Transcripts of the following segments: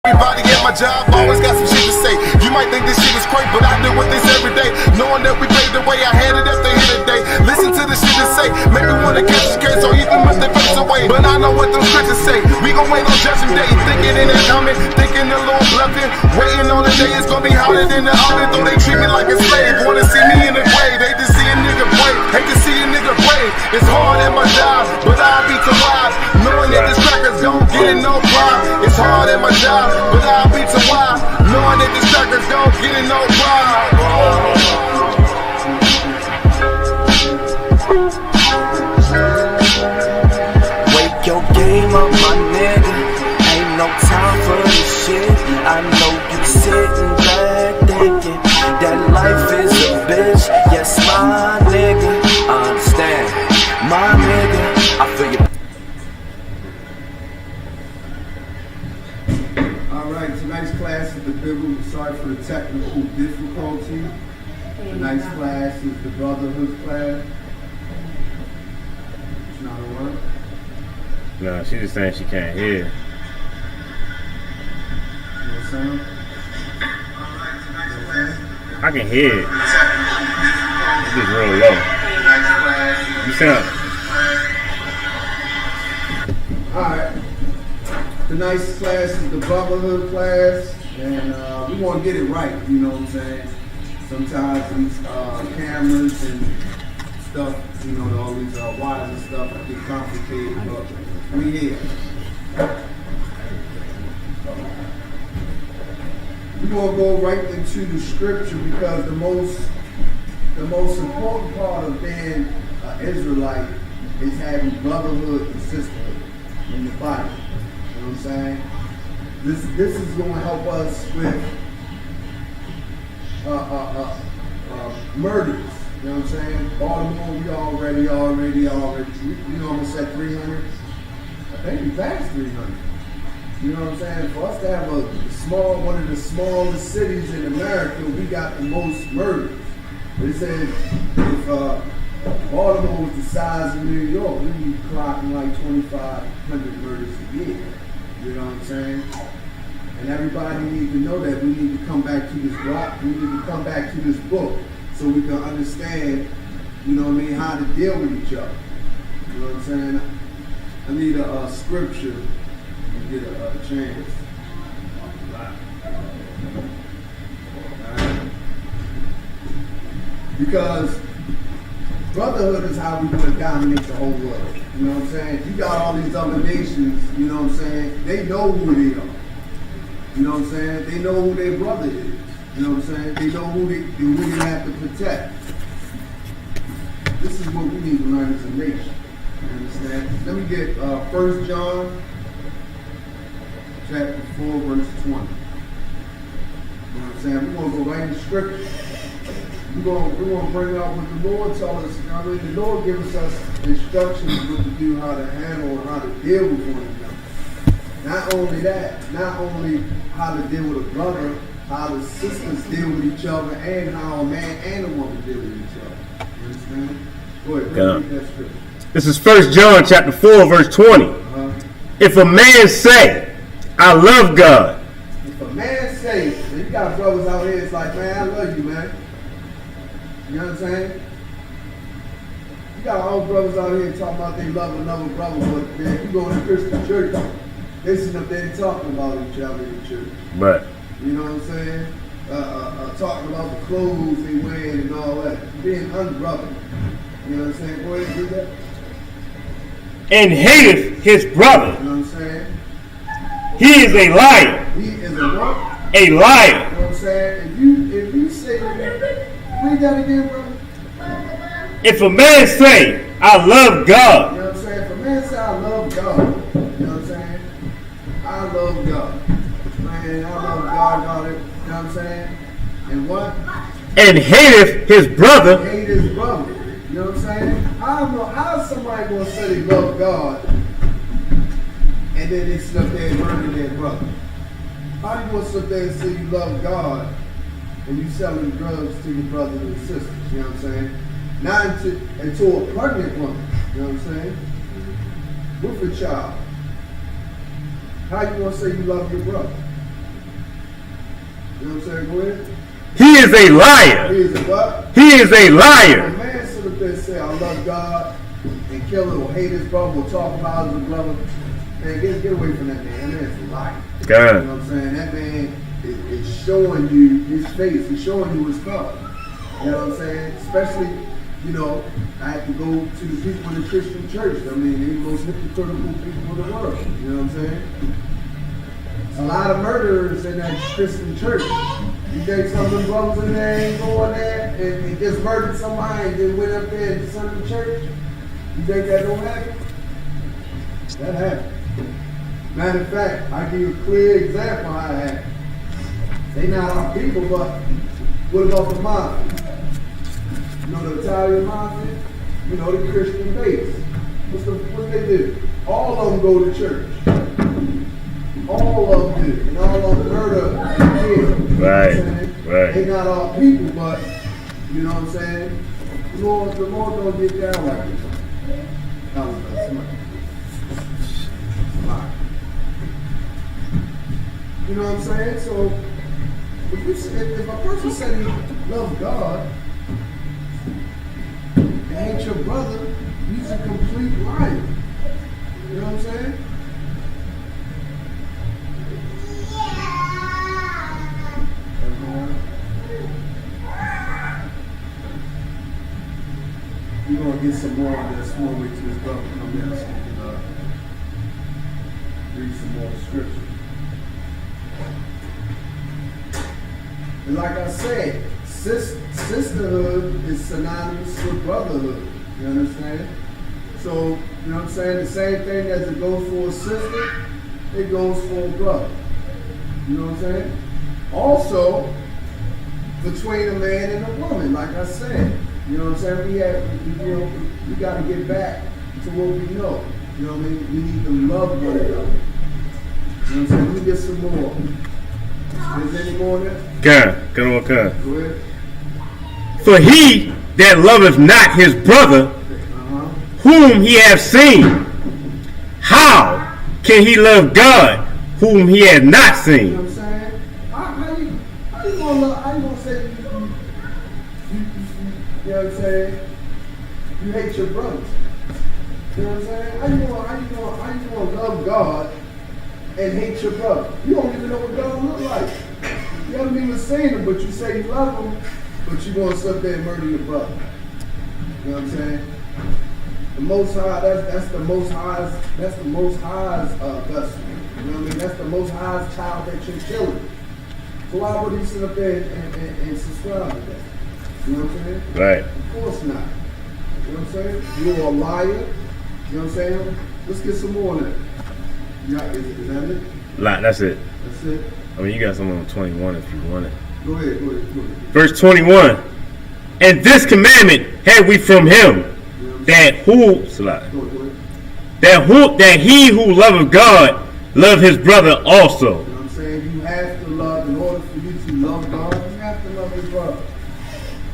Everybody at my job always got some shit to say. You might think this shit is crazy, but I do what this every day. Knowing that we paved the way, I had it if they hit a day. Listen to the shit to say, make me wanna catch this case or even push their face away. But I know what them scriptures say. We gon' wait on judgment day, thinking in it coming, thinking the Lord bluffing, waiting on the day it's gonna be harder than the oven. Though they treat me like a slave, wanna see me in the grave. Hate to see a nigga pray, hate to see a nigga pray. It's hard at my job, but I'll be too wise, knowing that the crackers don't get in no pride. It's hard at my job, but I'll be too wise, knowing that the crackers don't get in no pride. Wake your game up, my nigga. Ain't no time for this shit. I know you sitting back thinking that life is a bitch. Yes, my nigga, I understand. My nigga, I feel you. Alright, tonight's class is the biblical, sorry for the technical difficulty. Tonight's class is the brotherhood class. It's not a word. No, she's just saying she can't hear. You know what I'm saying? I can hear it. It's just real low. You sound. Alright. Tonight's class is the brotherhood class, and we want to get it right, you know what I'm saying? Sometimes these cameras and stuff, you know, all these wires and stuff get complicated, but we here. We're going to go right into the scripture because the most important part of being an Israelite is having brotherhood and sisterhood in the Bible. You know what I'm saying? This is going to help us with murders. You know what I'm saying? Baltimore, we already. We almost at 300. I think we passed 300. You know what I'm saying? For us to have one of the smallest cities in America, we got the most murders. They said if Baltimore was the size of New York, we'd be clocking like 2,500 murders a year. You know what I'm saying? And everybody needs to know that we need to come back to this block. We need to come back to this book so we can understand, you know what I mean, how to deal with each other. You know what I'm saying? I need a scripture to get a chance. Right. Because brotherhood is how we want to dominate the whole world. You know what I'm saying? You got all these other nations, you know what I'm saying? They know who they are. You know what I'm saying? They know who their brother is. You know what I'm saying? They know who they have to protect. This is what we need to learn as a nation. You understand? Let me get 1 John chapter 4, verse 20. You know what I'm saying? We're going to go right into scripture. We're going to bring out what the Lord tells us. I mean, the Lord gives us instructions what to do, how to handle, and how to deal with one another. Not only that, not only how to deal with a brother, how the sisters deal with each other, and how a man and a woman deal with each other. You understand? Go ahead, read that scripture. This is 1 John chapter 4, verse 20. If a man say, I love God. If a man say, and you got brothers out here, it's like, man, I love you, man. You know what I'm saying? You got all brothers out here talking about they love another brother, but man, you go to Christian church, they sit up there talking about each other in church. Right. You know what I'm saying? Talking about the clothes they wear and all that. Being unbrotherly. You know what I'm saying? Go ahead and do that. And hateth his brother. You know what I'm saying? He is a liar. He is a what? A liar. You know what I'm saying? If you say that, read that again, brother. If a man say, I love God. You know what I'm saying? If a man say, I love God. You know what I'm saying? I love God. Man, I love God, you know what I'm saying? And what? And hateth his brother. Hate his brother. You know what I'm saying? I don't know how somebody gonna say they love God and then they sit up there and murder their brother. How you gonna sit there and say you love God and you selling drugs to your brothers and sisters? You know what I'm saying? Not into a pregnant woman. You know what I'm saying? With a child. How you gonna say you love your brother? You know what I'm saying? Go ahead. He is a liar. He is a what? He is a A liar. man sit up there and say, I love God, and kill it, or hate his brother, or talk about his brother. Man, get away from that man. That man's a liar. God. You know what I'm saying? That man is showing you his face. He's showing you his color. You know what I'm saying? Especially, you know, I have to go to the people in the Christian church. I mean, they're the most hypocritical people in the world. You know what I'm saying? A lot of murderers in that Christian church. You think some of them brothers in there ain't going there and just murdered somebody and then went up there and Sunday church? You think that don't happen? That happens. Matter of fact, I give you a clear example how it happens. They not our people, but what about the mafia? You know the Italian mafia? You know the Christian base. What they do? All of them go to church. All of them do. And all of them murder and kill. Right. Right. They not all people, but you know what I'm saying? The Lord don't get down like this. You know what I'm saying? So if a person said he loves God and ain't your brother, he's a complete liar. You know what I'm saying? We're going to get some more on this one way to this brother come in so we can read some more scripture. And like I said, sisterhood is synonymous with brotherhood. You understand? So, you know what I'm saying? The same thing as it goes for a sister, it goes for a brother. You know what I'm saying? Also, between a man and a woman, like I said. You know what I'm saying? We got to get back to what we know. You know what I mean? We need to love one another. You know what I'm saying? Let me get some more. Is there any more there? Go ahead. Go ahead. For he that loveth not his brother, whom he hath seen, how can he love God, whom he has not You know seen? what I'm saying? How you gonna say you know what I'm saying? You hate your brothers. You know what I'm saying? How you gonna love God and hate your brother? You don't even know what God looks like. You haven't even seen him, but you say you love him, but you want to sit there and murder your brother. You know what I'm saying? The Most High, that's the Most High's vessel. You know what I mean? That's the Most High's child that you're killing. So why would he sit up there and subscribe to that? You know what I'm saying? Right. Of course not. You know what I'm saying? You're a liar. You know what I'm saying? Let's get some more on that. Yeah, is that it? That's it. That's it? I mean, you got some on 21 if you want it. Go ahead. Verse 21. And this commandment had we from him, that he who loveth God love his brother also. You know what I'm saying? You have to love, in order for you to love God, you have to love your brother.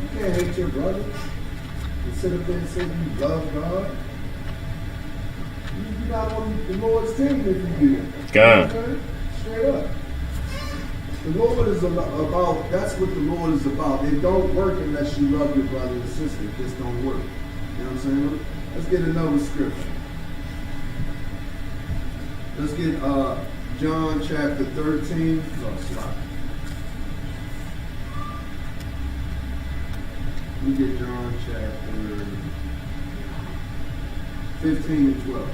You can't hate your brother and sit up there and say you love God. You're not on the Lord's team if you do that. God. You know what I'm saying? Straight up. The Lord is about, that's what the Lord is about. It don't work unless you love your brother and sister. It just don't work. You know what I'm saying? Let's get another scripture. Let's get John chapter 13. Let me get John chapter 15 and 12.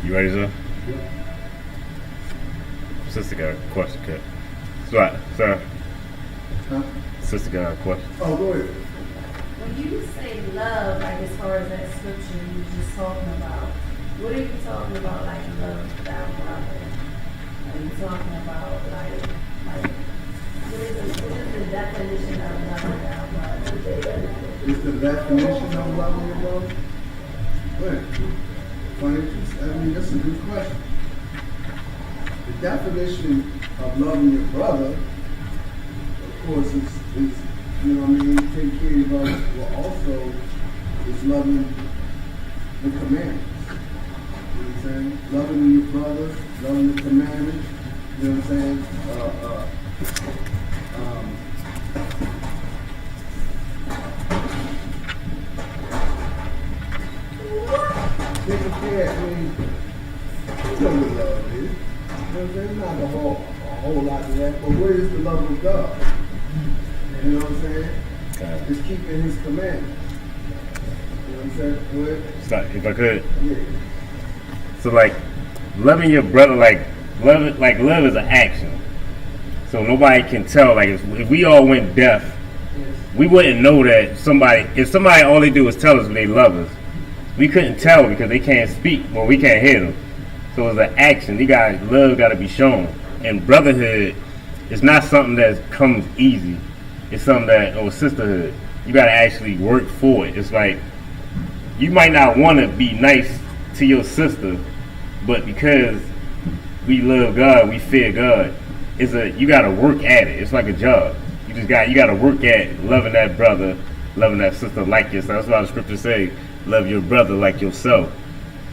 You ready, sir? Yeah. Sister got a question, cut. Right, sir. Huh? Sister got a question. Oh, go ahead. When you say love, like as far as that scripture you were just talking about, what are you talking about, like love thy brother? Are you talking about like what is the definition of loving thy brother? Is the definition of loving your brother? Wait. I mean, that's a good question. The definition of loving your brother, of course, is you know what I mean, take care of others, but also is loving the commandments. You know what I'm saying? Loving your brother, loving the commandments. You know what I'm saying? Taking care, I mean, you know what love is. You know what I'm saying? Not a whole lot to that, but where is the love of God? You know what I'm saying? Okay. It's keeping his commandments. You know what I'm saying? Go ahead. Stop, if I could. Yeah. So like loving your brother, like love is an action. So nobody can tell. Like if we all went deaf, we wouldn't know that if somebody all they do is tell us they love us, we couldn't tell because they can't speak. Well, we can't hear them. So it's an action. Love got to be shown. And brotherhood is not something that comes easy. It's something or sisterhood, you got to actually work for it. It's like you might not want to be nice to your sister, but because we love God, we fear God. You got to work at it. It's like a job. You got to work at loving that brother, loving that sister like yourself. That's why the scriptures say, love your brother like yourself.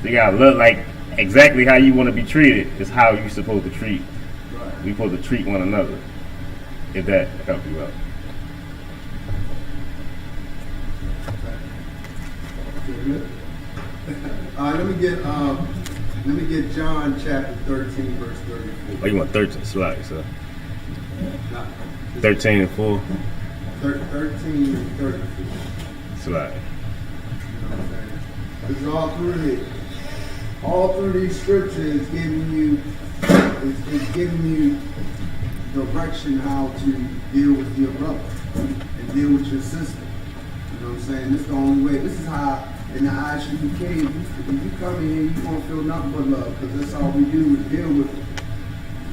So you got to love like exactly how you want to be treated is how you're supposed to treat. We're supposed to treat one another. If that helps you out. All right, let me get John chapter 13, verse 34. Oh, you want 13? Slide, so. Nah, 13 and 4. 13 and 34. Slide. You know what I'm saying? It's all through it. All through these scriptures giving you direction how to deal with your brother and deal with your sister. You know what I'm saying? This is the only way. This is how in the ISUPK, if you come in here, you won't feel nothing but love, because that's all we do is deal with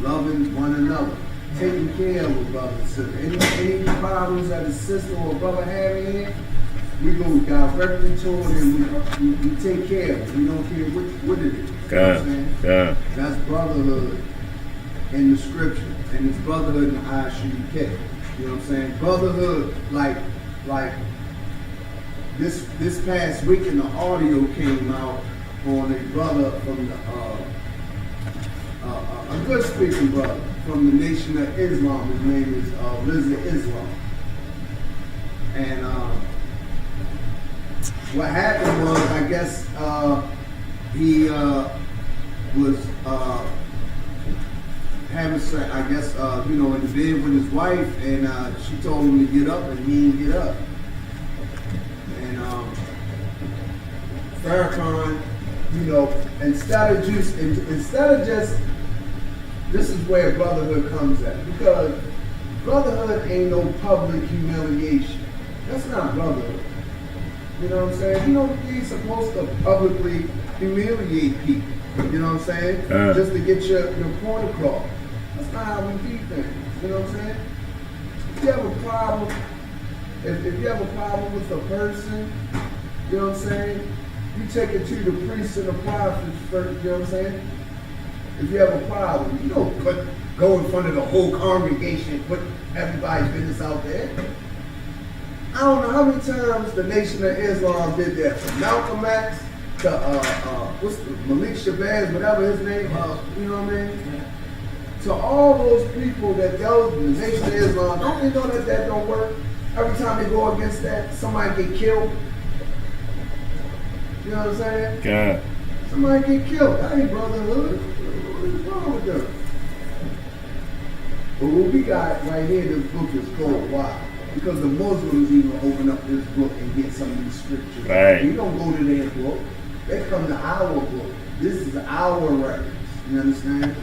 loving one another, taking care of a brother and sister. Any problems that a sister or a brother have in here, we go directly to it and we take care of it. We don't care what it is. You know what I'm saying? Yeah. That's brotherhood in the scripture, and it's brotherhood in the ISUPK. You know what I'm saying? Brotherhood, like this past week, and the audio came out on a brother from a good speaking brother from the Nation of Islam. His name is Rizza Islam, and what happened was, I guess he was having sex, I guess, in the bed with his wife, and she told him to get up, and he didn't get up. And Farrakhan, instead of just, this is where brotherhood comes at, because brotherhood ain't no public humiliation. That's not brotherhood. You know what I'm saying? You ain't supposed to publicly humiliate people. You know what I'm saying? Just to get your point across. That's not how we do things. You know what I'm saying? If you have a problem, if you have a problem with a person, you know what I'm saying? You take it to the priests and the prophets first. You know what I'm saying? If you have a problem, you don't go in front of the whole congregation and put everybody's business out there. I don't know how many times the Nation of Islam did that. From Malcolm X to Malik Shabazz, whatever his name, you know what I mean? To all those people that the Nation of Islam, don't they know that don't work? Every time they go against that, somebody get killed. You know what I'm saying? Yeah. Somebody get killed. That ain't brotherhood. What is wrong with them? But what we got right here, this book is called Why? Because the Muslims even open up this book and get some of these scriptures. Right. We don't go to their book. They come to our book. This is our records. You understand?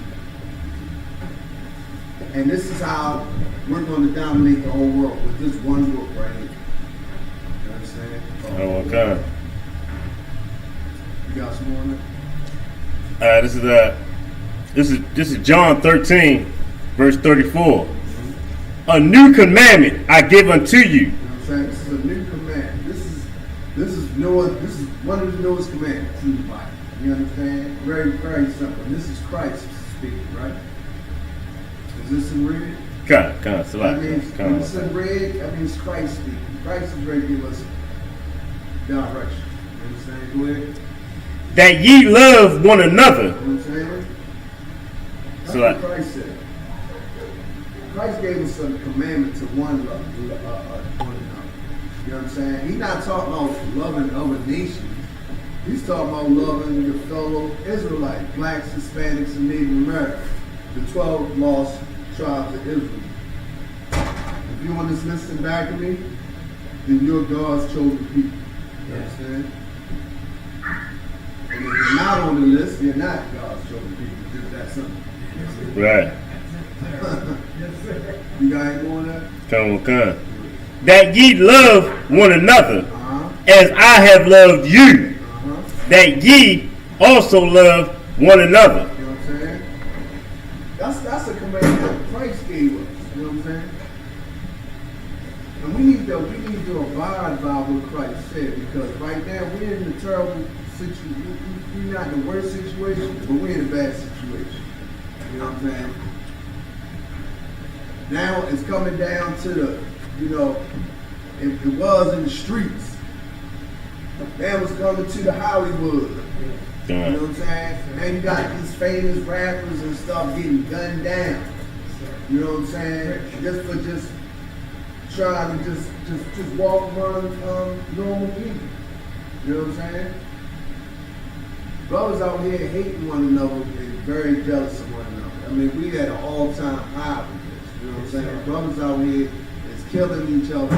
And this is how we're going to dominate the whole world with this one book right here. You understand? Oh, okay. You got some more on that? This is John 13, verse 34. A new commandment I give unto you. You know what I'm saying? This is a new commandment. This is one of the newest commandments in the Bible. You understand? Very, very simple. And this is Christ speaking, right? Is this in red? Kind of. That means when it's in red, that means Christ speaking. Christ is ready to give us direction. You understand? Go ahead. that ye love one another. You know what I'm saying? That's So, what Christ said. Christ gave us a commandment to one another. You know what I'm saying? He's not talking about loving other nations. He's talking about loving your fellow Israelites, blacks, Hispanics, and Native Americans, the 12 lost tribes of Israel. If you want this listen back to me, then you're God's chosen people. You understand? And if you're not on the list, you're not God's chosen people. Just that simple. Right. You got any more on that? Come. That ye love one another, Uh-huh. as I have loved you. Uh-huh. That ye also love one another. You know what I'm saying? That's a command that Christ gave us. You know what I'm saying? And we need to abide by what Christ said, because right now we're in a terrible situation. We're not in the worst situation, but we're in a bad situation. You know what I'm saying? Now it's coming down to the, it was in the streets. Now it's coming to the Hollywood. You know what I'm saying? Now you got these famous rappers and stuff getting gunned down. You know what I'm saying? Just trying to just walk around normal people. You know what I'm saying? Brothers out here hating one another and very jealous of one another. I mean, we at an all-time high with this. You know what I'm saying? Brothers out here is killing each other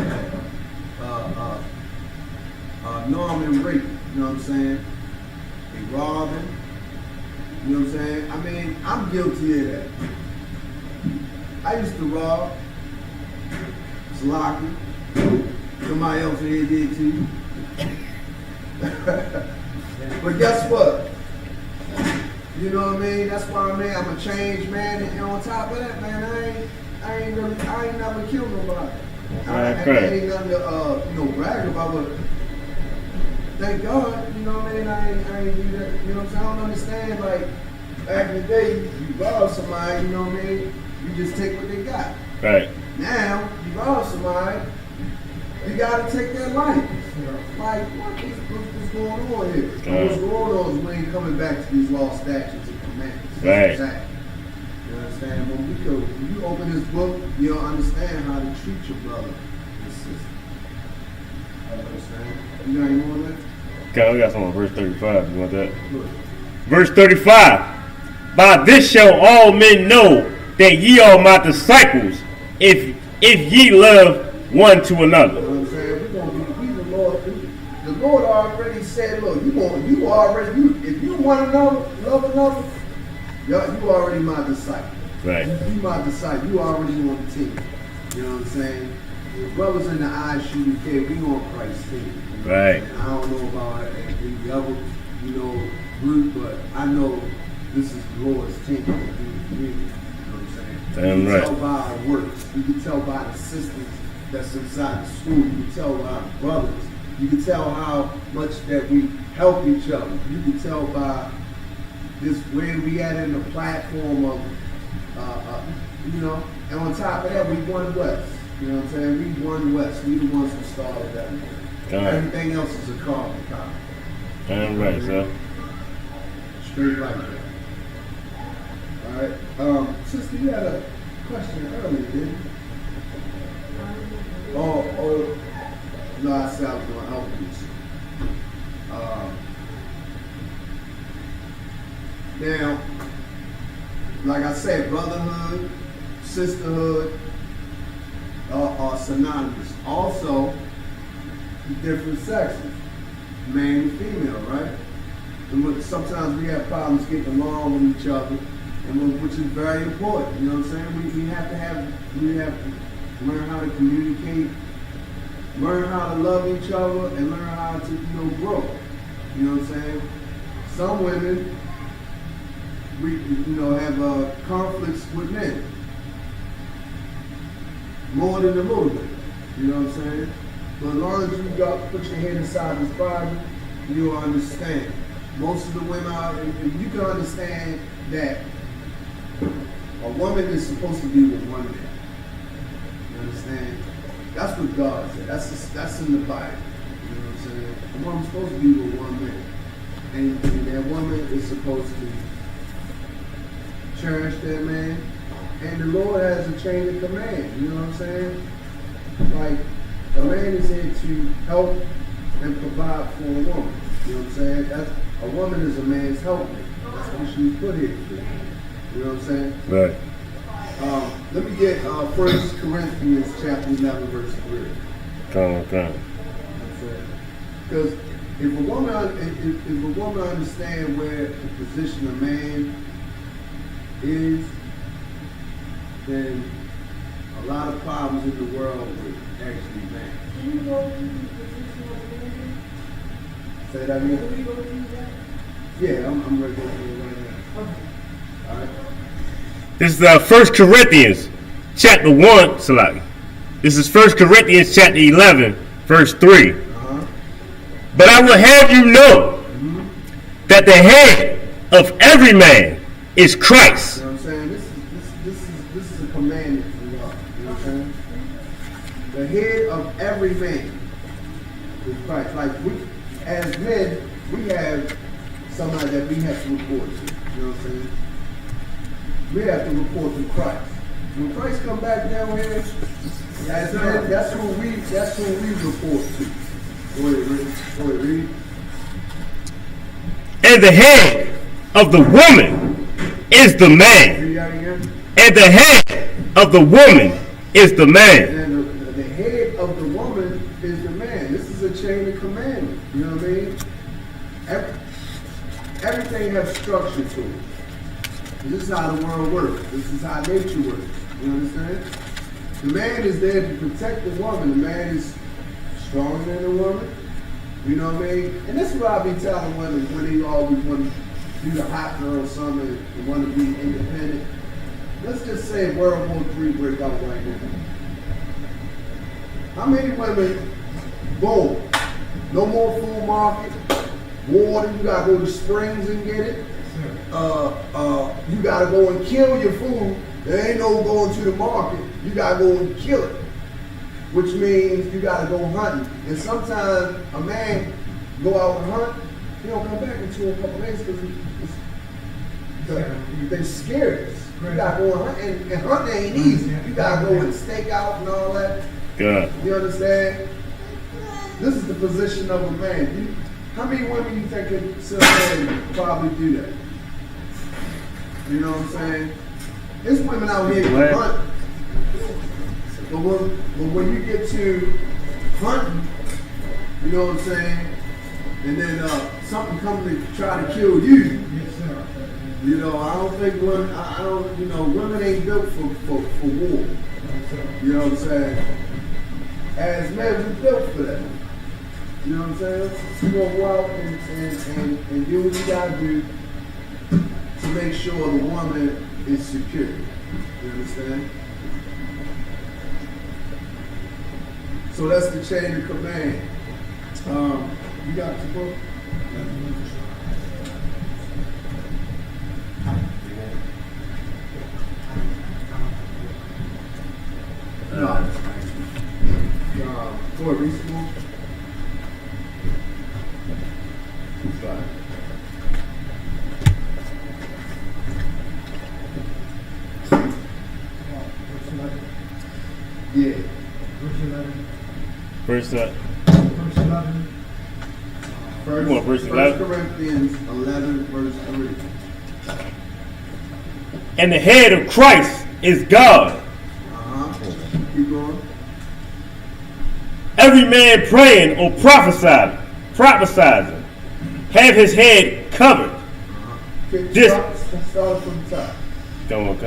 at normal rate. You know what I'm saying? They robbing. You know what I'm saying? I mean, I'm guilty of that. I used to rob. Sloppy. Somebody else here did too. But guess what? You know what I mean? That's why I'm a changed man, and on top of that, man, I ain't never killed nobody. I ain't nothing to brag about, but thank God, you know what I mean? I ain't do that. You know what I'm saying? I don't understand, like, back in the day, you rob somebody, you know what I mean? You just take what they got. Right. Now, you rob somebody, you gotta take their life. Like, what's going on here? What's going on is we ain't coming back to these law, statutes, and commandments. Right. Exactly. You understand? When you open this book, you'll understand how to treat your brother and sister. You understand? You got any more on that? Okay, we got some on verse 35. You want that? Good. Verse 35. By this shall all men know that ye are my disciples, if ye love one to another. You know what I'm saying? We're gonna be the Lord. The Lord already said, look, if you want another, love another, you already my disciple. Right. You my disciple. You already on the team. You know what I'm saying? The brothers in the ISUPK, we on Christ's team. Right. I don't know about the other, group, but I know this is the Lord's team. You know what I'm saying? Damn You can right. tell by our works. You can tell by the systems that's inside the school. You can tell by our brothers. You can tell how much that we help each other. You can tell by this where we at in the platform of, and on top of that, we won West. You know what I'm saying? We won West. We the ones who started that. Everything else is a carbon copy. Damn right, sir. Straight like that. All right. Sister, you had a question earlier, didn't you? Oh, no, I said I was going to help you. Now, like I said, brotherhood, sisterhood are synonymous. Also, the different sexes, man and female, right? And sometimes we have problems getting along with each other, which is very important. You know what I'm saying? We have to learn how to communicate, learn how to love each other, and learn how to grow. You know what I'm saying? Some women, have conflicts with men more than a little bit. You know what I'm saying? But as long as you put your head inside this Bible, you'll understand. Most of the women if you can understand that a woman is supposed to be with one man. You understand? That's what God said. That's in the Bible. You know what I'm saying? A woman's supposed to be with one man. And is supposed to cherish their man. And the Lord has a chain of command, you know what I'm saying? Like, a man is here to help and provide for a woman. You know what I'm saying? A woman is a man's helpmate. That's what she's put here for. You know what I'm saying? Right. Let me get 1 Corinthians chapter 11, verse 3. Come on. Because if a woman understands where the position of man is, then a lot of problems in the world would actually vanish. Can you go through the position of women? Say that again? Can we go through that? Yeah, I'm ready to go through it right now. Okay. All right. This is 1 Corinthians chapter 1, Salaki. This is 1 Corinthians chapter 11, verse 3. Uh-huh. But I will have you know that the head of every man is Christ. You know what I'm saying? This is a commandment from God. You know what I'm saying? The head of every man is Christ. Like we, as men, we have somebody that we have to report to. You know what I'm saying? We have to report to Christ. When Christ come back down here, as men, that's who we report to. Go ahead, read. And the head of the woman is the man. Read that again. And the head of the woman is the man. And the head of the woman is the man. This is a chain of commandment. You know what I mean? Everything has structure to it. This is how the world works. This is how nature works. You understand? The man is there to protect the woman. The man is stronger than the woman. You know what I mean? And this is what I be telling women when they always want to do the hot girl summer and want to be independent. Let's just say World War III break out right now. How many women, boom, no more food market, water, you gotta go to Springs and get it. You gotta go and kill your food. There ain't no going to the market. You gotta go and kill it. Which means you gotta go hunting. And sometimes a man go out and hunt, he don't come back until a couple days because they scared us. You gotta go and hunt, and hunting ain't easy. You gotta go and stake out and all that. Good. You understand? This is the position of a man. How many women you think could sit there and probably do that? You know what I'm saying? There's women out here who hunt. But when you get to hunting, you know what I'm saying? And then something comes to try to kill you. You know, I don't think women, women ain't built for war. You know what I'm saying? As men, we're built for that. You know what I'm saying? You're going to go out and do what you got to do to make sure the woman is secure. You understand? So that's the chain of command. You got the book? For a reasonable. Yeah. Verse 11. First 11? Corinthians 11, verse 3. And the head of Christ is God. Keep going. Every man praying or prophesying, have his head covered. Start from the top. Come on.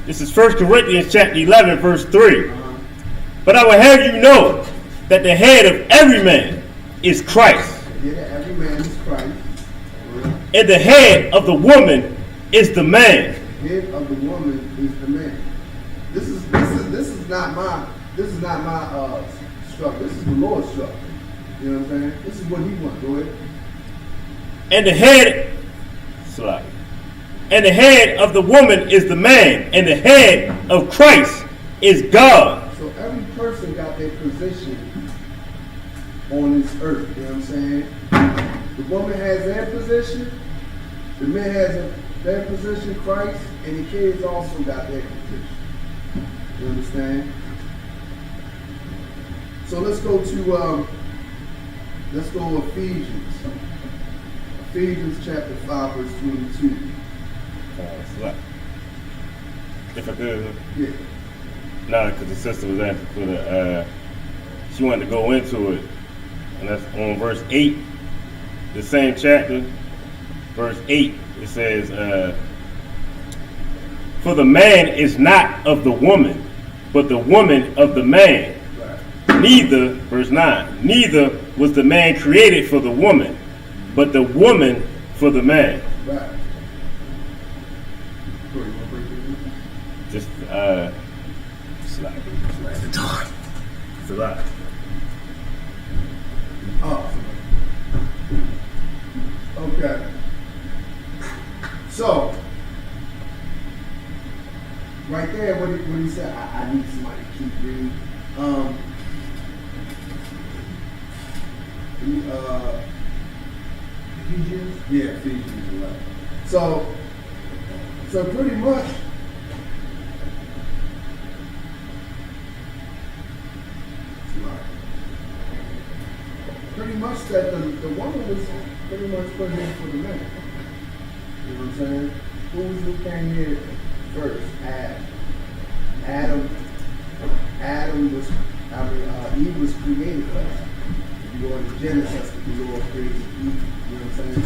This is 1 Corinthians chapter 11, verse 3. But I will have you know that the head of every man is Christ. Yeah, every man is Christ. And the head of the woman is the man. The head of the woman is the man. This is not my structure. This is the Lord's structure. You know what I'm saying? This is what He wants. Go ahead. And the head of the woman is the man, and the head of Christ is God. So every person got their position on this earth. You know what I'm saying? The woman has their position, the man has their position, Christ, and the kids also got their position. You understand? So let's go to Ephesians. Ephesians chapter 5, verse 22. If I could. Yeah. No, because the sister was asking for the, she wanted to go into it. And that's on verse 8, the same chapter, verse 8, it says, for the man is not of the woman, but the woman of the man. Right. Neither, verse 9, neither was the man created for the woman, but the woman for the man. Right. Just, slide the door. It's a lot. Oh. Okay. So, right there, when he said, I need somebody to keep reading. Ephesians? Yeah, Ephesians 11. So pretty much, that the woman was pretty much put in for the man. You know what I'm saying? Who came here first? Eve was created first. If you go into Genesis, the Lord created Eve. You know what I'm saying?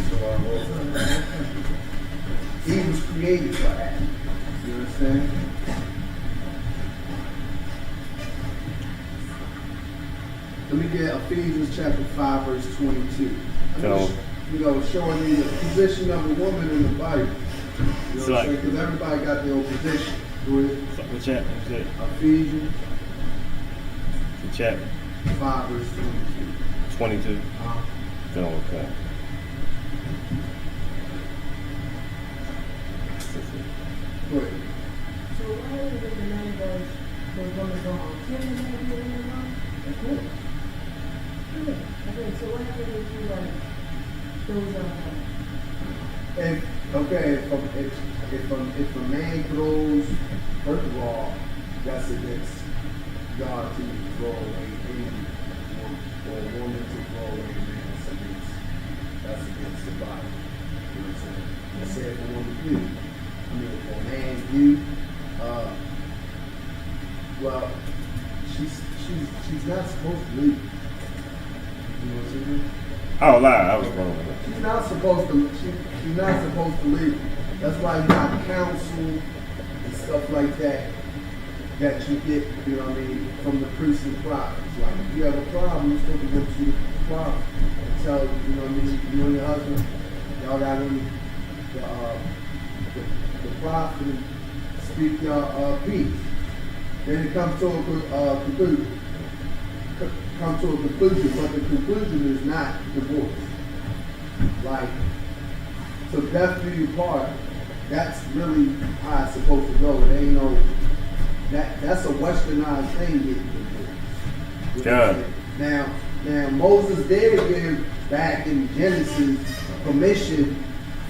So Eve was created for Adam. You understand? Let me get Ephesians chapter 5, verse 22. Showing you the position of a woman in the Bible. You know what I'm saying? Because everybody got their own position. Go ahead. What chapter is it? Ephesians. The chapter? 5, verse 22. 22? Go okay. Go ahead. So why is it the man goes, the woman go on? Can the man be a woman wrong? Of course. Okay, so what happened if you like those If a man throws, first of all, that's against God to throw away anyone, or a woman to throw away a man. That's against the Bible. You know what I'm saying? I said for a woman to do. I mean, for a man to do, well, she's not supposed to leave. You know what I'm saying? Oh, lie, I was wrong with that. She's not supposed to leave. That's why you got counsel and stuff like that you get, you know what I mean, from the priests and prophets. Like if you have a problem, you're supposed to go to the prophet and tell you, you know what I mean, you and your husband, y'all got the prophet and speak your peace. Then it comes to a conclusion. But the conclusion is not divorce. Like, so death do you part, that's really how it's supposed to go. It ain't no, that's a westernized thing, getting divorced. Yeah. Now Moses did give back in Genesis permission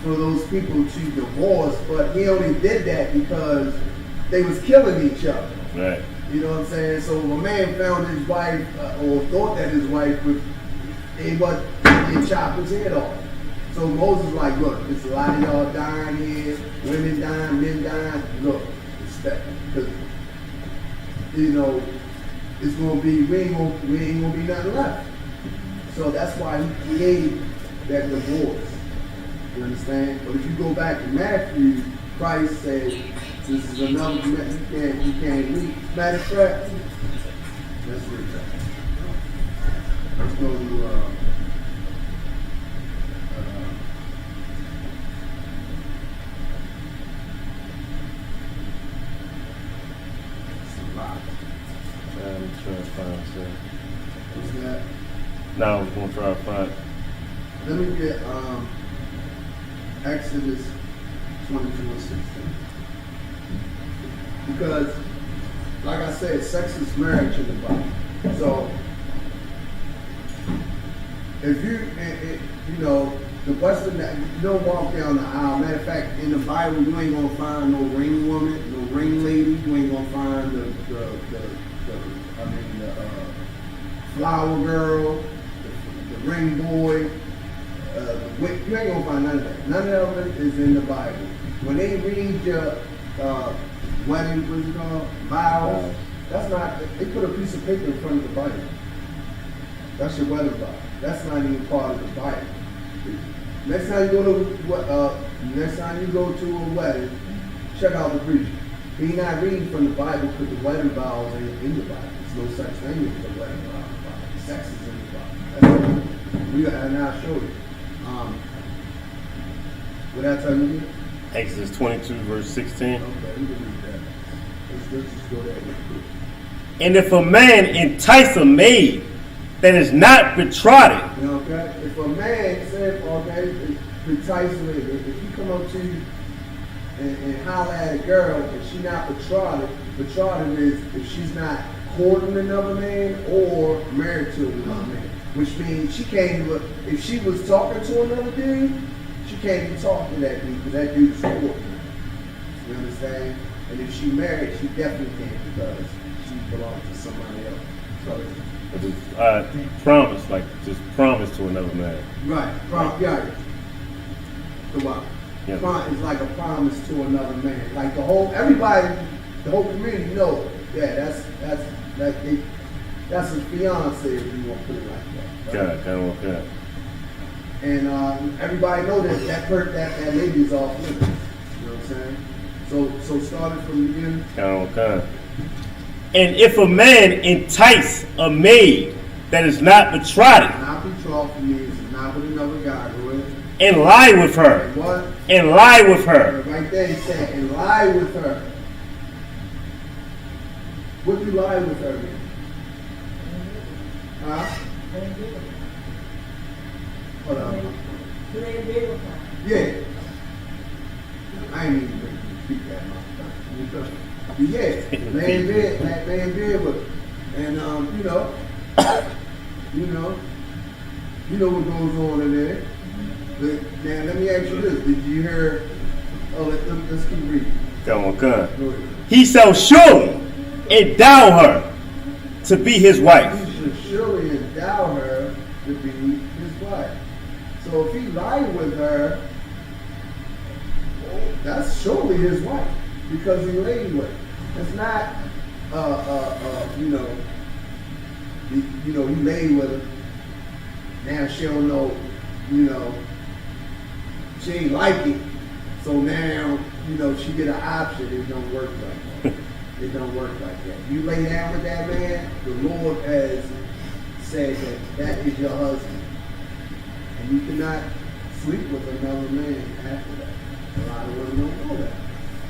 for those people to divorce, but he only did that because they was killing each other. Right. You know what I'm saying? So if a man found his wife, or thought that his wife was, he'd chop his head off. So Moses was like, look, there's a lot of y'all dying here, women dying, men dying. Look, respect. Because, you know, it's going to be, we ain't going to be nothing left. So that's why he created that divorce. You understand? But if you go back to Matthew, Christ said, this is another commandment, you can't leave. Matter of fact, let's read that. Let's go to what's that? No, I was going to try to find. Let me get Exodus 22 and 16. Because, like I said, sex is marriage in the Bible. So, if you, you know, the Western, you don't walk down the aisle. Matter of fact, in the Bible, you ain't gonna find no ring woman, no ring lady. You ain't gonna find the flower girl, the ring boy. You ain't gonna find none of that. None of it is in the Bible. When they read your wedding, what's it called, vows, that's not. They put a piece of paper in front of the Bible. That's your wedding vow. That's not even part of the Bible. Next time you go to a wedding, check out the preacher. He's not reading from the Bible because the wedding vows ain't in the Bible. There's no such thing as the wedding vow in the Bible. Sex is in the Bible. And I'll show you. What I tell you? Exodus 22, verse 16. Okay, we can read that. Let's just go there. And if a man entice a maid that is not betrothed, Okay? If a man said, okay, entice a maid, if he come up to you and holler at a girl and she not betrothed is if she's not courting another man or married to another man. Which means she can't even, if she was talking to another dude, she can't even talk to that dude because that dude's courting her. You understand? And if she married, she definitely can't because she belongs to somebody else. So, promise, like just promise to another man. right, yeah. The what? Yeah. It's like a promise to another man. Like the whole community knows. Yeah, that's his fiance if you want to put it like that. Right? God. And everybody know that lady is off limits. You know what I'm saying? So starting from the beginning. God. And if a man entice a maid that is not betrothed, Not betrothed means not with another guy, go ahead. and lie with her, And what? and lie with her, Right there he said, and lie with her. What do you lie with her mean? Huh? Hold on. Yeah. I ain't even going to speak that much. Yeah, laying bed with her. And you know what goes on in there. But now let me ask you this. Did you hear let's keep reading. God. Go ahead. He shall surely endow her to be his wife. He should surely endow her to be his wife. So if he lied with her, that's surely his wife because he laid with her. It's not, he laid with her. Now she don't know, she ain't like it. So now, she get an option. It don't work like that. It don't work like that. You lay down with that man, the Lord has said that is your husband. And you cannot sleep with another man after that. A lot of women don't know that.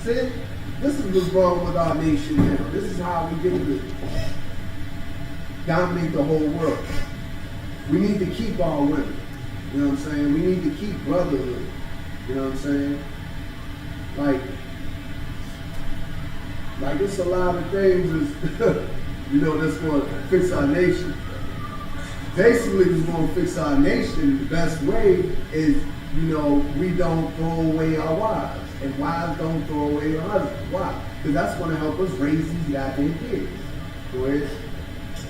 See, this is what's wrong with our nation now. This is how we get to dominate the whole world. We need to keep our women. You know what I'm saying? We need to keep brotherhood. You know what I'm saying? Like it's a lot of things that's going to fix our nation. Basically, what's going to fix our nation, the best way is, we don't throw away our wives. And wives don't throw away their husbands. Why? Because that's going to help us raise these goddamn kids. Go ahead.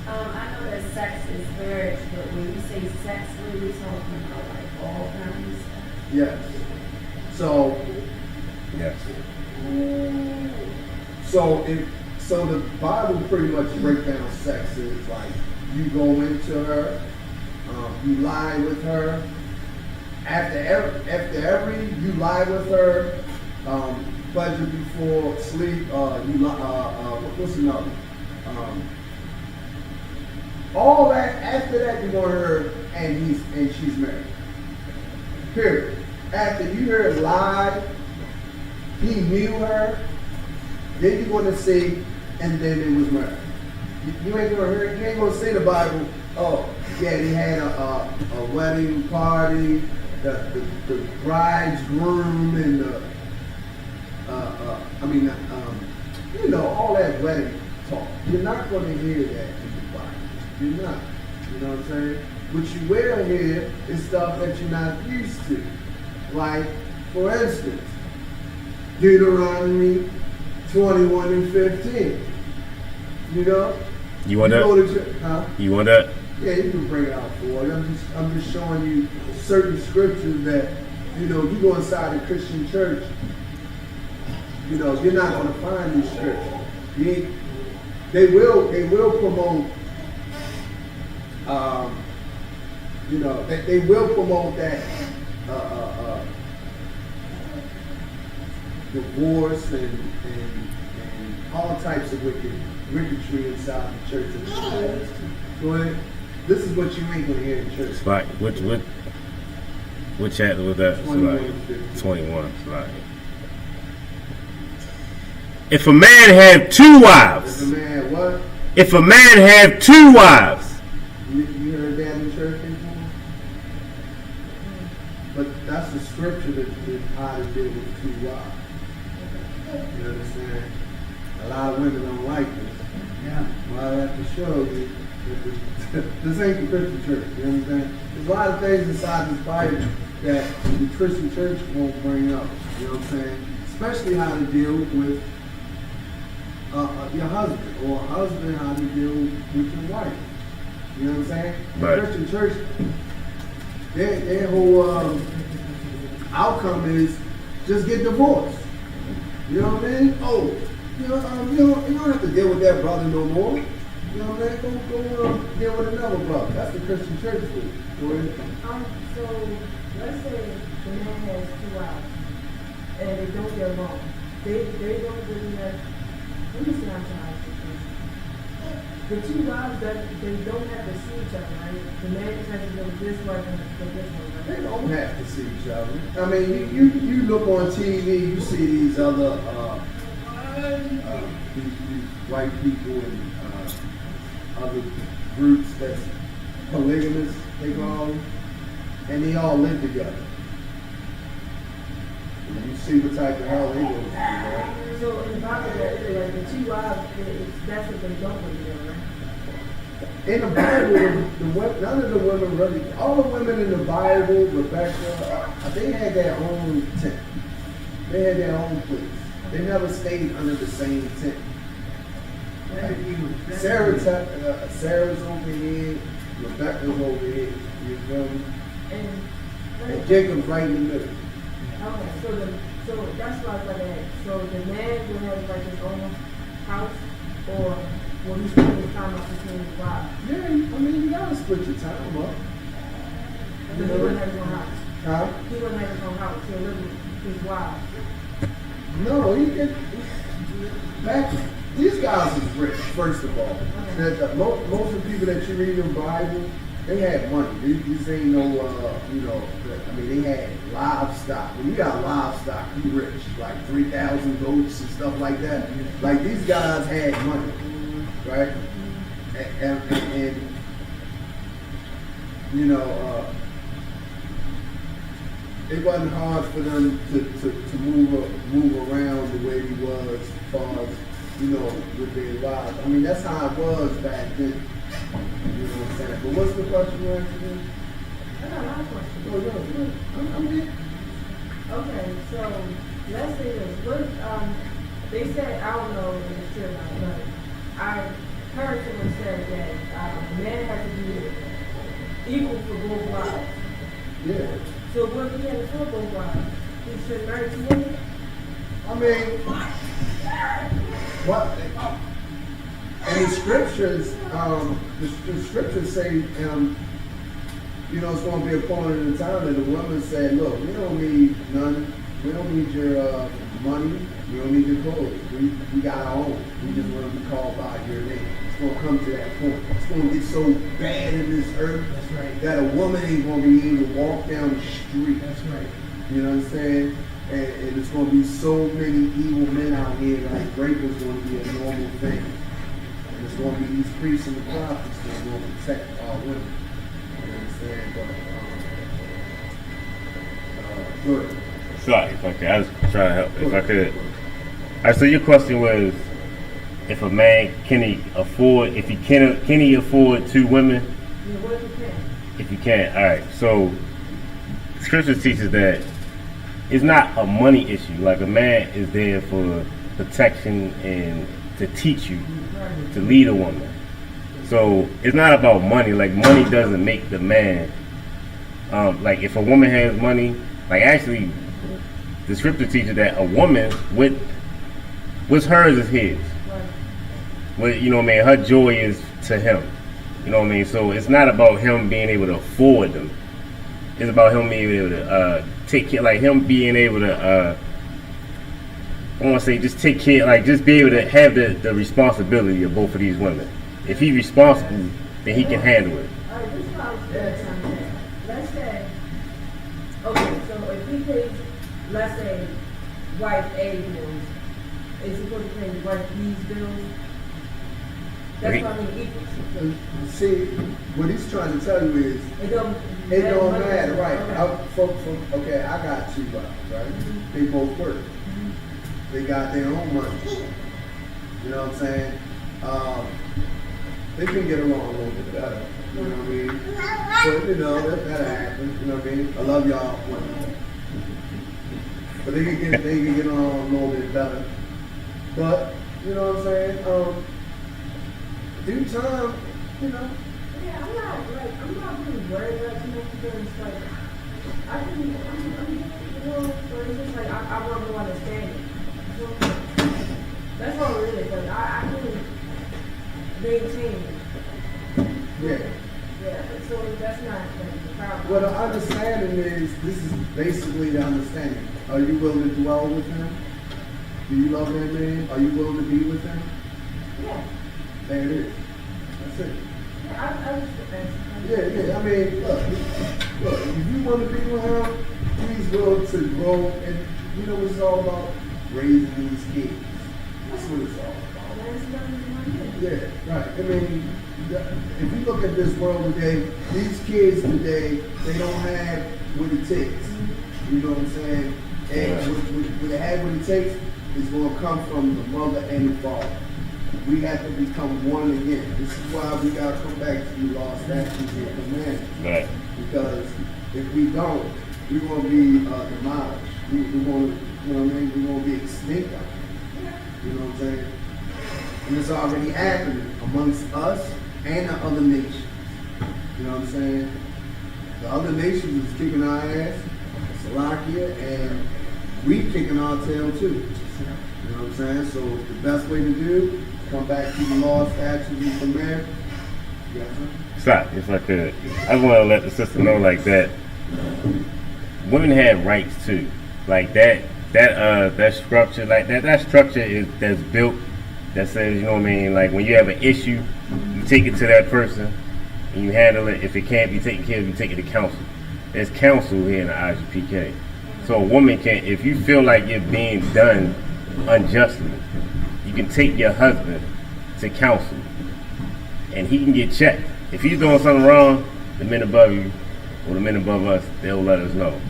I know that sex is marriage, but when you say sex, what are we talking about? Like all kinds of stuff? Yes. So the Bible pretty much breaks down sex is like you go into her, you lie with her. After every you lie with her, pleasure before sleep. What's another? All that after that you want her and she's married. Period. After you heard lie, he knew her. Then you're going to say, and then it was married. You ain't gonna say the Bible. Oh, yeah, they had a wedding party, the bridegroom and all that wedding talk. You're not going to hear that in the Bible. You're not. You know what I'm saying? what you wear here is stuff that you're not used to. Like, for instance, Deuteronomy 21 and 15. You know? You want that? Huh? You want that? Yeah, you can bring it out for it. I'm just showing you certain scriptures that, you know, you go inside a Christian church, you know, you're not going to find these scriptures. They will promote, you know, they will promote that divorce and all types of wicketry inside the church. Go ahead. This is what you ain't gonna hear in church. It's like what chapter was that? It's 21. like 21. It's like if a man have two wives. If a man what? If a man have two wives. You heard that in church before? But that's the scripture that how to deal with two wives. You understand? A lot of women don't like this. Yeah. Well, I have to show you that this ain't the Christian church. You understand? There's a lot of things inside this Bible that the Christian church won't bring up. You know what I'm saying? Especially how to deal with your husband, or a husband how to deal with your wife. You know what I'm saying? Right. The Christian church, their whole outcome is just get divorced. You know what I mean? Oh, you don't have to deal with that brother no more. You know what I mean? Go deal with another brother. That's the Christian church for you. Go ahead. So let's say the man has two wives and they don't get along. They don't really have. Let me see how I'm trying to ask this question. The two wives that they don't have to see each other, right? The man just has to go with this wife and go with this one, right? They don't have to see each other. I mean, you look on TV, you see these other these white people and other groups that's polygamous, they call them, and they all live together. And you see what type of hell they go through, right? So in the Bible, like the two wives, that's what they don't really do, right? In the Bible, none of the women really, all the women in the Bible, Rebecca, they had their own tent. They had their own place. They never stayed under the same tent. Sarah's over here, Rebecca's over here, you feel me? And Jacob's right in the middle. Okay, so that's what I was like, so the man will have like his own house, or will he spend his time up between his wives? Yeah, I mean, you gotta split your time up. But he wouldn't have his own house. Huh? He wouldn't have his own house. He'll live with his wives. No, he can. These guys is rich, first of all. Most of the people that you read in the Bible, they had money. These ain't no, I mean, they had livestock. When you got livestock, you rich. Like 3,000 goats and stuff like that. Like, these guys had money, right? And you know, it wasn't hard for them to move around the way he was as far as, you know, with their lives. I mean, that's how it was back then. You know what I'm saying? But what's the question you asked again? I got a lot of questions. Oh, no, I'm good. Okay, so let's say this. What they said, I don't know if it's true or not, but I heard someone say that men have to be equal for both wives. Yeah. So what if he had for both wives? He should marry two women? I mean, what? And the scriptures, the scriptures say, you know, it's going to be a point in the time that the woman said, look, we don't need none. We don't need your money. We don't need your clothes. We got our own. We just want to be called by your name. It's going to come to that point. It's going to get so bad in this earth. That's right. That a woman ain't going to be able to walk down the street. That's right. You know what I'm saying? And there's going to be so many evil men out here, like rape is going to be a normal thing. And it's going to be these priests and the prophets that are going to protect our women. You know what I'm saying? But, good. Sorry, okay, I was trying to help. If I could. All right, so your question was, if a man can he afford two women? Yeah, what if he can? If you can, all right. So, Scripture teaches that it's not a money issue. Like a man is there for protection and to teach you, to lead a woman. So it's not about money. Like money doesn't make the man. Like if a woman has money, like actually, the Scripture teaches that a woman with what's hers is his. What you know what I mean? Her joy is to him. You know what I mean? So it's not about him being able to afford them. It's about him being able to take care, like him being able to, I want to say just take care, like just be able to have the responsibility of both of these women. If he's responsible, then he can handle it. All right, this is what I was trying to say. Let's say, okay, so if he pays, let's say, wife A bills, is he supposed to pay the wife B's bills? That's what I mean, equals. See, what he's trying to tell you is, It don't matter, right? Okay. Okay, I got two wives, right? They both work. They got their own money. You know what I'm saying? They can get along a little bit better. You know what I mean? But you know that happens. You know what I mean? I love y'all, but they can get along a little bit better. But you know what I'm saying? Due time, you know. Yeah, I'm not really worried about too much because like I can, you know, so it's just like I want to understand it. So, that's all it is. Like I can maintain it. Yeah. Yeah, so that's not like the problem. Well, the understanding is, this is basically the understanding. Are you willing to dwell with him? Do you love that man? Are you willing to be with him? Yeah. There it is. That's it. I was Yeah. I mean, look. If you want to be with him, he's willing to grow, and you know what it's all about? Raising these kids. That's what it's all about. Yeah, right. I mean, if you look at this world today, these kids today, they don't have what it takes. You know what I'm saying? And what they have what it takes is going to come from the mother and the father. We have to become one again. This is why we got to come back to the law, statutes, and commandments. Right. Because if we don't, we're going to be demolished. We're going to, you know what I mean? We're going to be extinct. You know what I'm saying? And it's already happening amongst us and the other nations. You know what I'm saying? The other nations is kicking our ass, Slovakia, and we kicking our tail too. You know what I'm saying? So the best way to do, come back to the law, statutes, and commandments. Yes, sir? Stop, if I could. I want to let the sister know like that. Women have rights too. Like that structure, like that structure is that's built. That says, you know what I mean. Like when you have an issue, you take it to that person and you handle it. If it can't be taken care of, you take it to counsel. There's counsel here in the ISUPK. So a woman can, if you feel like you're being done unjustly, you can take your husband to counsel and he can get checked. If he's doing something wrong, the men above you or the men above us, they'll let us know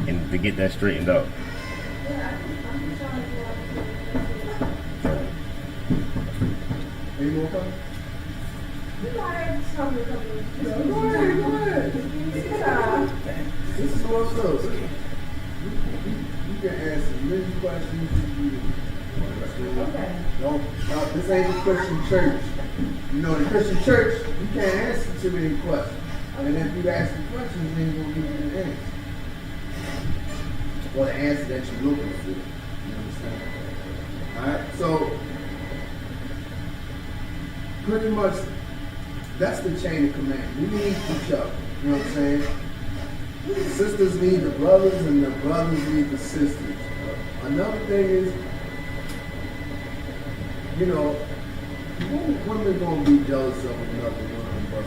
and to get that straightened out. Any more questions? You know, I had to talk to a couple of Go ahead. This is what's up. You can ask as many questions as you want. Okay. Don't, this ain't a Christian church. You know, in a Christian church, you can't answer too many questions. And if you ask the questions, then you're going to give you the answer. Or the answer that you're looking for. You understand? Alright? So, pretty much, that's the chain of command. We need each other. You know what I'm saying? The sisters need the brothers, and the brothers need the sisters. Another thing is, you know, women gonna be jealous of another woman,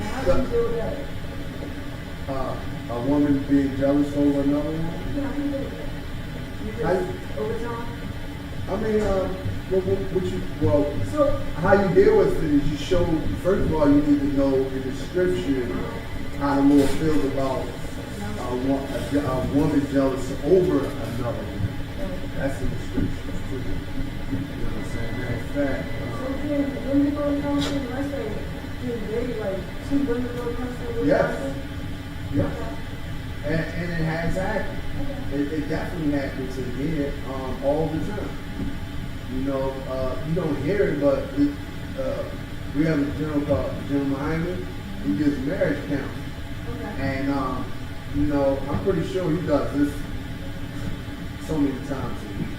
How do you do that? but a woman being jealous over another woman. How do you do that? You just over time? I mean, so how you deal with it is you show. First of all, you need to know in the scripture how the Lord feels about a woman jealous over another woman. That's in the scripture. You know what I'm saying? That's fact. So then, when you go to counsel, let's say Did they, like, two women go cussing with Yes. Isaac? Yeah. And it has happened. It definitely happens in here all the time. You know, you don't hear it, but we have a gentleman called Jim Hyman. He gives marriage counseling. Okay. And, you know, I'm pretty sure he does this so many times a week.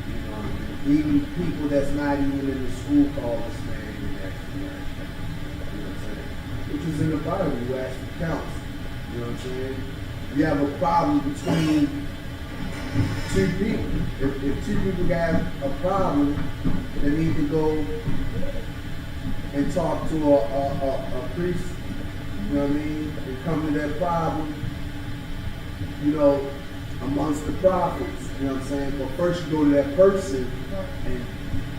You know, even people that's not even in the school call this man and ask marriage counseling. You know what I'm saying? Which is in the Bible, you ask for counsel. You know what I'm saying? You have a problem between two people. If two people got a problem, they need to go and talk to a priest, you know what I mean, and come to that problem, you know, amongst the prophets, you know what I'm saying? But first you go to that person and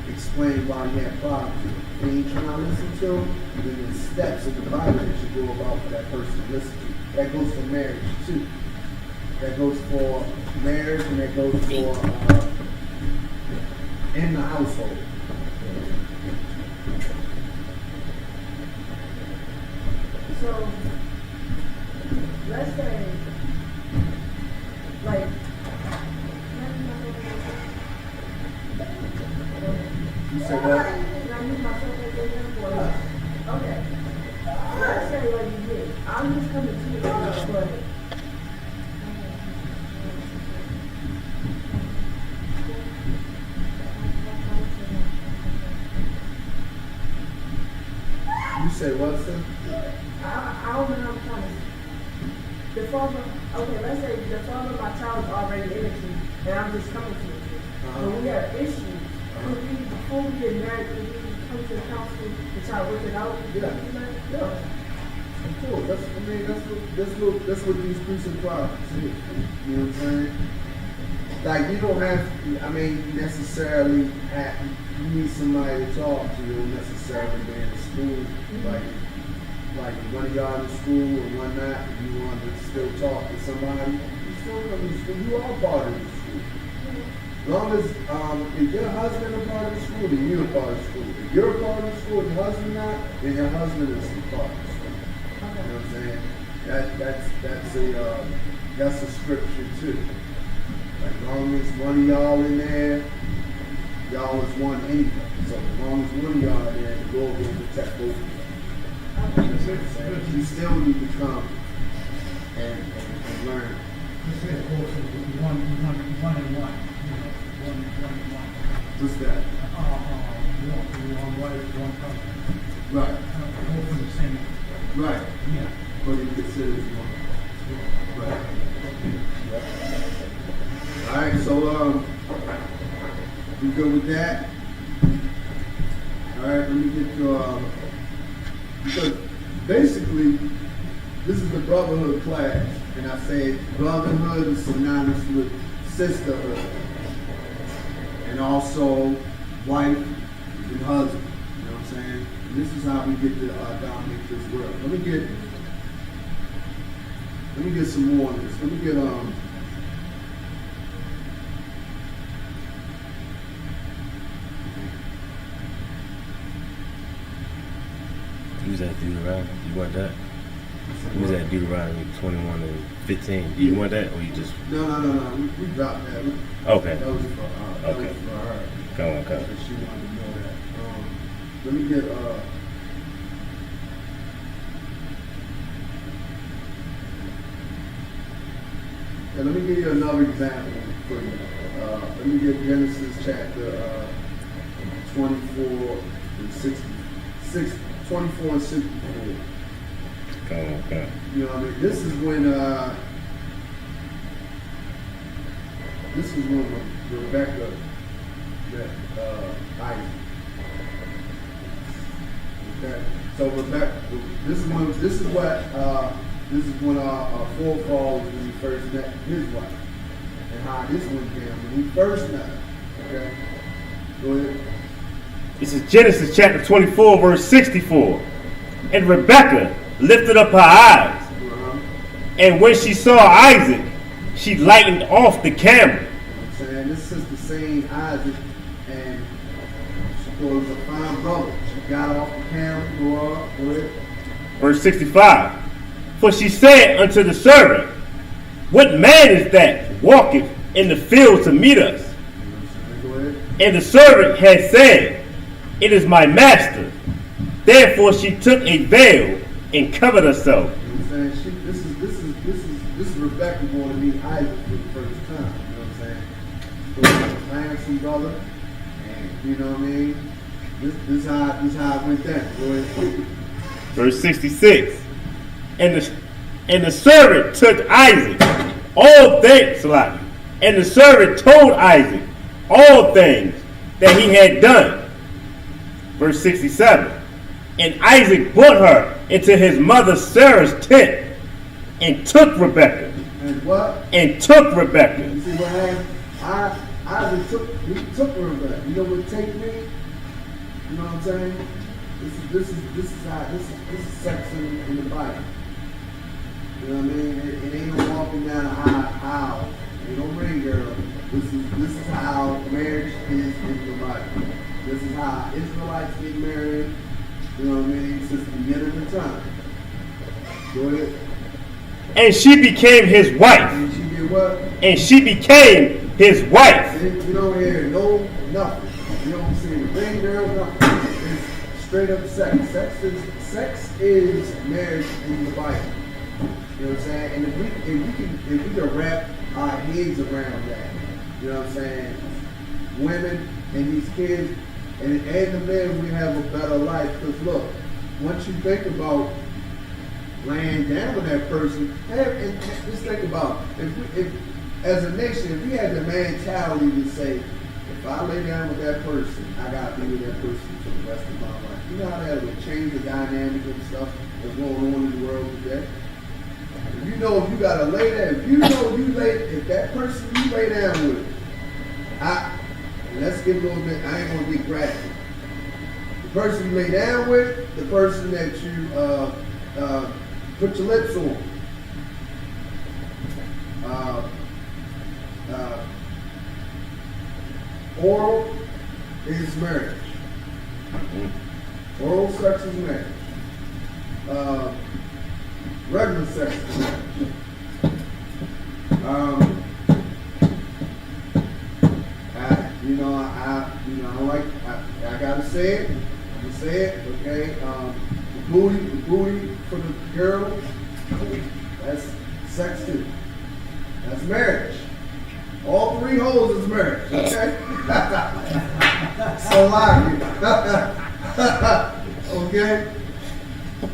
explain why you have problems. If they ain't trying to listen to them, then there's steps in the Bible that you go about for that person to listen to. That goes for marriage too. That goes for marriage and that goes for in the household. So, let's say, like, You said what? can I use myself as an example? Okay. Let's say, like you did. I'm just coming to you, but You said what, sir? I don't know how I'm trying to. The father, okay, let's say the father of my child is already in it, and I'm just coming to it. But we have issues. Before we get married, we come to the council to try to work it out. Yeah. Yeah. Of course. That's what these priests and prophets do. You know what I'm saying? Like, you don't have, necessarily have, you need somebody to talk to. You don't necessarily be in the school. Like one of y'all in school or one not, and you want to still talk to somebody, you still come to school. You are part of the school. As long as, if your husband is part of the school, then you're a part of the school. If you're a part of the school and your husband not, then your husband is a part of the school. You know what I'm saying? That's a scripture too. Like, as long as one of y'all in there, y'all is one anyway. So as long as one of y'all there, the Lord will protect both of you. You still need to come and learn. One and one. What's that? One wife, one husband. Right. Both in the same. Right. Yeah. What do you consider as one? Right. Yeah. All right. So we good with that? All right. Let me get to because basically this is the brotherhood class, and I say brotherhood is synonymous with sisterhood, and also wife and husband. You know what I'm saying? And this is how we get to dominate this world. Let me get some more on this. Let me get You was at Deuteronomy. You want that? You was at Deuteronomy 21 and 15. Do you want that, or you just? No. We dropped that. Okay. That was for her. Okay. That was for her. Come on. Because she wanted to know that. Let me get let me give you another example for you. Let me get Genesis chapter 24 and 64. Come on. You know what I mean? This is when Rebecca met Isaac. Okay. So Rebecca, this is when our forefathers, when he first met his wife, and how this one came when he first met her. Okay. Go ahead. This is Genesis chapter 24, verse 64. And Rebekah lifted up her eyes, and when she saw Isaac, she lightened off the camel. You know what I'm saying? This is the same Isaac, and she thought it was a fine brother. She got off the camera, go up, go ahead. Verse 65. For she said unto the servant, what man is that walketh in the field to meet us? Go ahead. And the servant had said, it is my master. Therefore she took a veil and covered herself. You know what I'm saying? This is Rebecca going to meet Isaac for the first time. You know what I'm saying? So Clancy brother, and you know what I mean? This how it went down. Go ahead. Verse 66. And the servant took Isaac all things, and the servant told Isaac all things that he had done. Verse 67. And Isaac brought her into his mother Sarah's tent and took Rebekah. And what? And took Rebekah. You see what happened? Isaac took Rebekah. You know what take me? You know what I'm saying? This is sex in the Bible. You know what I mean? It ain't no walking down the aisle. Ain't no ring girl. This is how marriage is in the Bible. This is how Israelites get married. You know what I mean? Since the beginning of time. Go ahead. And she became his wife. And she did what? And she became his wife. You don't hear nothing. You don't see the ring girl, nothing. It's straight up sex. Sex is marriage in the Bible. You know what I'm saying? And if we can wrap our heads around that, you know what I'm saying? Women and these kids and the men, we have a better life. Because look, once you think about laying down with that person, and just think about if as a nation, if we had the mentality to say, if I lay down with that person, I gotta be with that person for the rest of my life. You know how that would change the dynamic and stuff that's going on in the world today? If you know if you gotta lay down, if that person you lay down with, let's get a little bit, I ain't gonna get graphic. The person you lay down with, the person that you put your lips on. Oral is marriage. Oral sex is marriage. Regular sex is marriage. I gotta say it. I'm gonna say it. Okay. The booty for the girl. That's sex too. That's marriage. All three holes is marriage. Okay. So like it. Okay.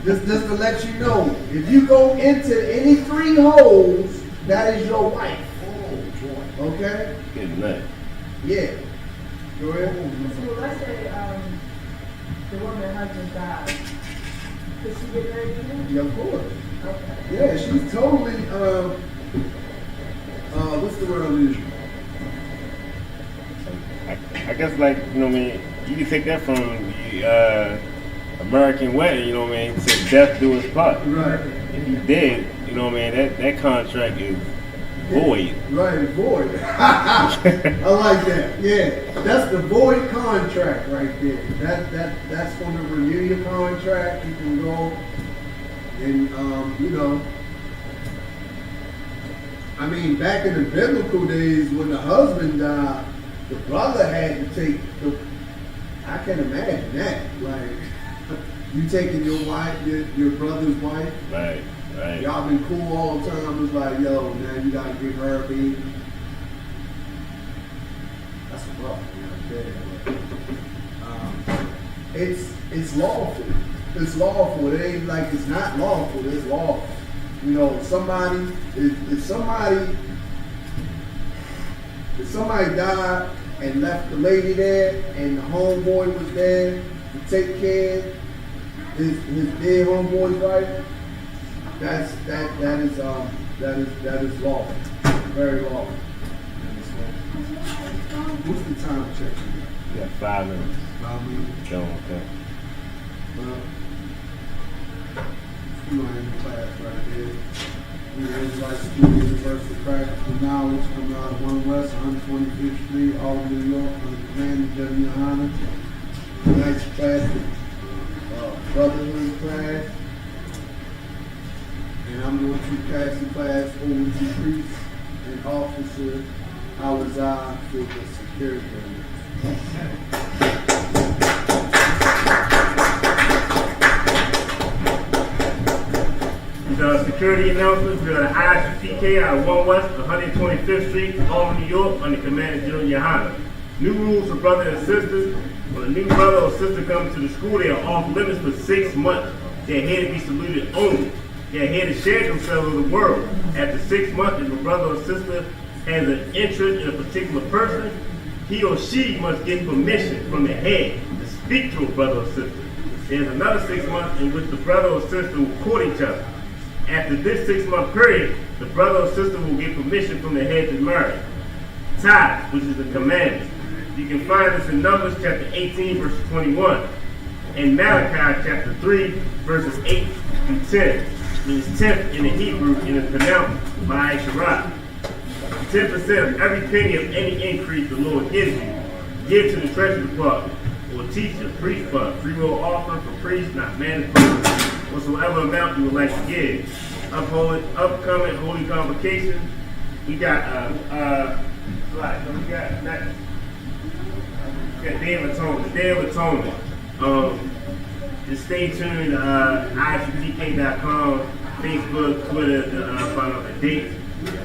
Just to let you know, if you go into any three holes, that is your wife. Okay? Good night. Yeah. Go ahead. So let's say the woman husband died. Could she get married again? Yeah, of course. Okay. Yeah, she's totally what's the word I'm using? I guess you know what I mean, you can take that from the American wedding, you know what I mean, to death do us part. Right. If he dead, you know what I mean, that contract is void. Right, void. I like that. Yeah, that's the void contract right there. That's going to renew your contract. You can go and I mean, back in the biblical days when the husband died, the brother had to take the. I can imagine that. Like you taking your wife, your brother's wife. Right. Y'all been cool all the time. It's like, yo, now you gotta give her a baby. That's a rough one. It's lawful. It's lawful. It ain't like it's not lawful. It's lawful. You know, if somebody died and left the lady there, and the homeboy was there to take care of his dead homeboy's wife, that is lawful, very lawful. What's the time check? You got 5 minutes. 5 minutes. Go, okay. Well, you are in the class right there. Israelite School University Practical Knowledge coming out of 1 West, 125th Street, Albany, New York, under the command of W. Hunter. Tonight's class brotherhood class. And I'm going to pass the class over to priest and officer Awazai for the security. Security announcements. We are at ISUPK out of 1 West 125th Street, Baltimore, New York, under Commander General Yohana. New rules for brothers and sisters. When a new brother or sister comes to the school, they are off limits for 6 months. They are here to be saluted only. They are here to share themselves with the world. After 6 months, if a brother or sister has an interest in a particular person, he or she must get permission from the head to speak to a brother or sister. There's another 6 months in which the brother or sister will court each other. After this 6-month period, the brother or sister will get permission from the head to marry. Tithes, which is the commandment. You can find this in Numbers chapter 18, verse 21, and Malachi chapter 3, verses 8 through 10. It is 10th in the Hebrew and is pronounced by Sharah. 10% of every penny of any increase the Lord gives you, give to the treasury department, or teacher, priest fund, free will offering for priests, not mandatory, whatsoever amount you would like to give. Upcoming holy convocation. We got Day of Atonement. Day of Atonement. Just stay tuned. ISUPK.com, Facebook, Twitter to find out the date.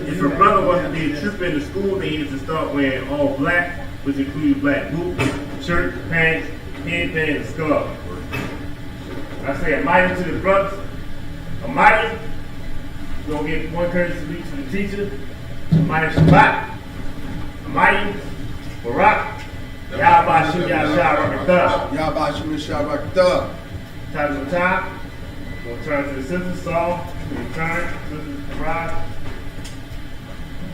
If a brother wants to be a trooper in the school, they need to start wearing all black, which includes black boots, shirt, pants, headband, and scarf. I say a mighty to the brothers. A mighty. We're going to get one courtesy salute to the teacher. A mighty Shabbat. A mighty Barak. Yahweh Shem Yahshua Rakatah. Yahweh Shem Yahshua Rakatah. Time to time. We'll turn to the sisters, Saul. We'll turn. Sisters, Parad.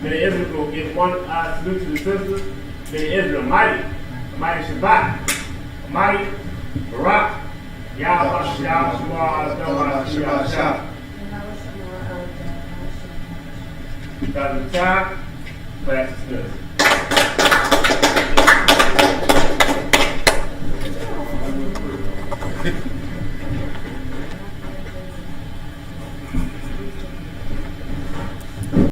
Many Israel will get one salute to the sisters. Many Israel, mighty Shabbat. A mighty Barak. Yahweh Yahshua Yahshua. Time to time. Class dismissed.